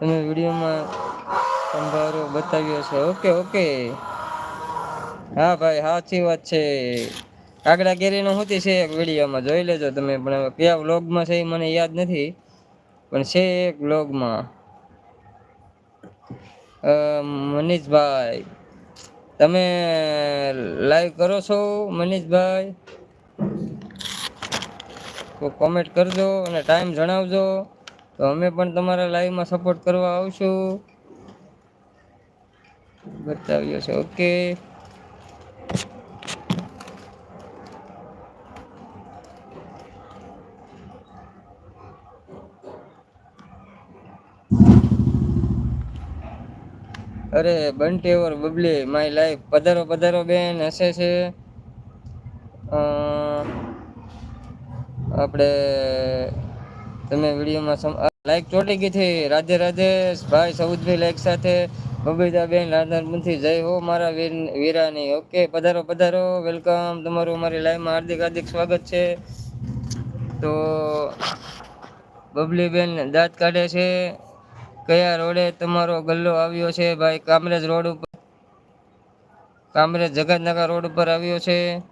તમે વિડીયોમાં સંભારો બતાવ્યો છે. ઓકે ઓકે, હા ભાઈ સાચી વાત છે. કાગડા કેરી નો હુતી છે એક વિડીયોમાં જોઈ લેજો તમે, પણ કયા વ્લોગમાં છે એ મને યાદ નથી, પણ છે એક વ્લોગમાં. મનીષભાઈ તમે લાઈવ કરો છો? મનીષભાઈ તો કોમેન્ટ કરજો અને ટાઈમ જણાવજો, તો અમે પણ તમારા લાઈવમાં સપોર્ટ કરવા આવશું. બતાવ્યો છે. ઓકે, અરે બંટી ઓર બબલી માય લાઈફ, પધારો પધારો બેન. હસે છે આપણે તમે વિડીયોમાં લાઈક ચોટી ગઈ છે. રાધે રાધે ભાઈ સૌદભાઈ લાઈક સાથે. બબીતાબેન રાધનપુરથી જય હો મારા વીરાની. ઓકે, પધારો પધારો, વેલકમ, તમારું અમારી લાઈવમાં હાર્દિક હાર્દિક સ્વાગત છે. તો બબલીબેન દાંત કાઢે છે. કયા રોડે તમારો ગલ્લો આવ્યો છે? ભાઈ કામરેજ રોડ ઉપર, કામરેજ જગતનગર રોડ ઉપર આવ્યો છે.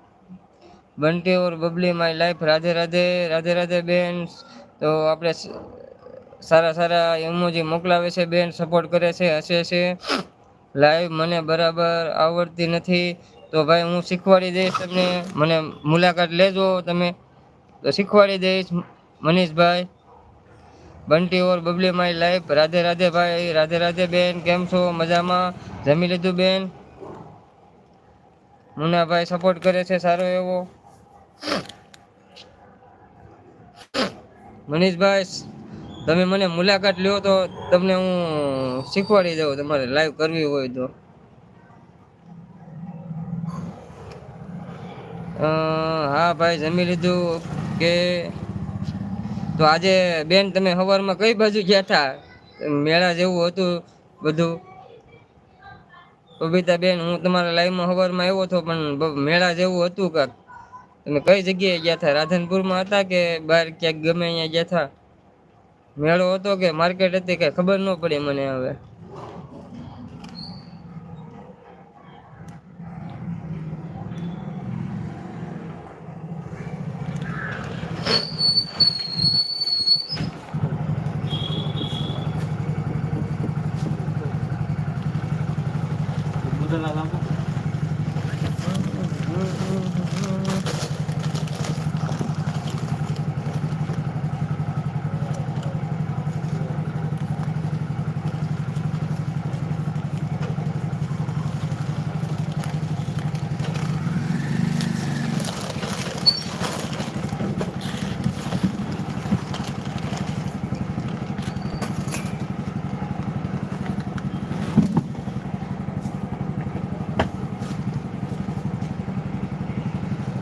બંટી ઓર બબલી માય લાઈફ, રાધે રાધે. રાધે રાધે બેન. તો આપણે સારા સારા ઇમોજી મોકલાવે છે બેન, સપોર્ટ કરે છે, હસે છે. લાઈવ મને બરાબર આવડતી નથી, તો ભાઈ હું શીખવાડી દઈશ તમને, મને મુલાકાત લેજો તમે, તો શીખવાડી દઈશ મનીષભાઈ. બંટી ઓર બબલી માય લાઈફ, રાધે રાધે ભાઈ. રાધે રાધે બેન, કેમ છો? મજામાં? જમી લીધું બેન? મુનાભાઈ સપોર્ટ કરે છે સારો એવો. મનીષભાઈ તમે મને મુલાકાત લ્યો તો તમને હું શીખવાડી દઉં, તમારે લાઈવ કરવી હોય તો. હા ભાઈ જમી લીધું. કે તો આજે બેન તમે સવારમાં કઈ બાજુ ગયા તા? મેળા જેવું હતું બધું. બબીતા બેન હું તમારા લાઈવમાં સવારમાં આવ્યો હતો, પણ મેળા જેવું હતું કાક. તમે કઈ જગ્યાએ ગયા હતા? રાધનપુરમાં હતા કે બહાર ક્યાંક ગમે અહીંયા ગયા હતા? મેળો હતો કે માર્કેટ હતી, કઈ ખબર ન પડી મને હવે.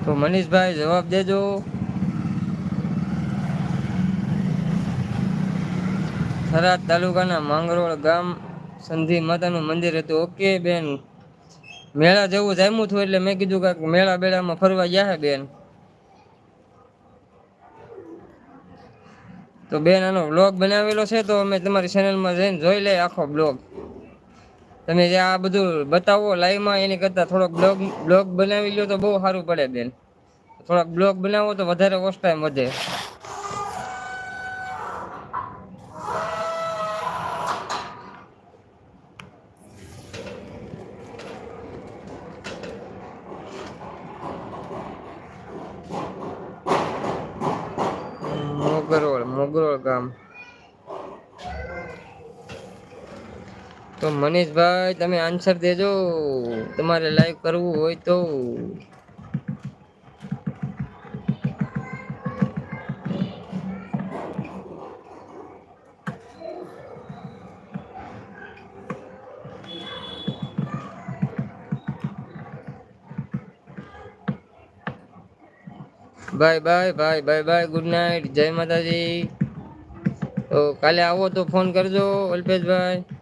તો મનીષભાઈ જવાબ દેજો. થરાદ તાલુકાના માંગરોળ ગામ સંધિ માતાનું મંદિર હતું. ઓકે બેન, મેળા જેવું જામ્યું હતું એટલે મેં કીધું કે મેળા બેળામાં ફરવા ગયા હે બેન. તો બેન આનો બ્લોગ બનાવેલો છે, તો અમે તમારી ચેનલમાં જઈને જોઈ લઈએ આખો બ્લોગ. તમે જે આ બધું બતાવો લાઈવમાં એની કરતાં થોડોક બ્લોગ બનાવી લો તો બહુ સારું પડે બેન. થોડાક બ્લોગ બનાવો તો વધારે વોચ ટાઈમ વધે. મોગરોળ ગામ. તો મનીષભાઈ તમે આન્સર દેજો, તમારે લાઈવ કરવું હોય તો. Bye bye bye bye bye, good night, જય માતાજી. તો કાલે આવો તો ફોન કરજો અલ્પેશભાઈ.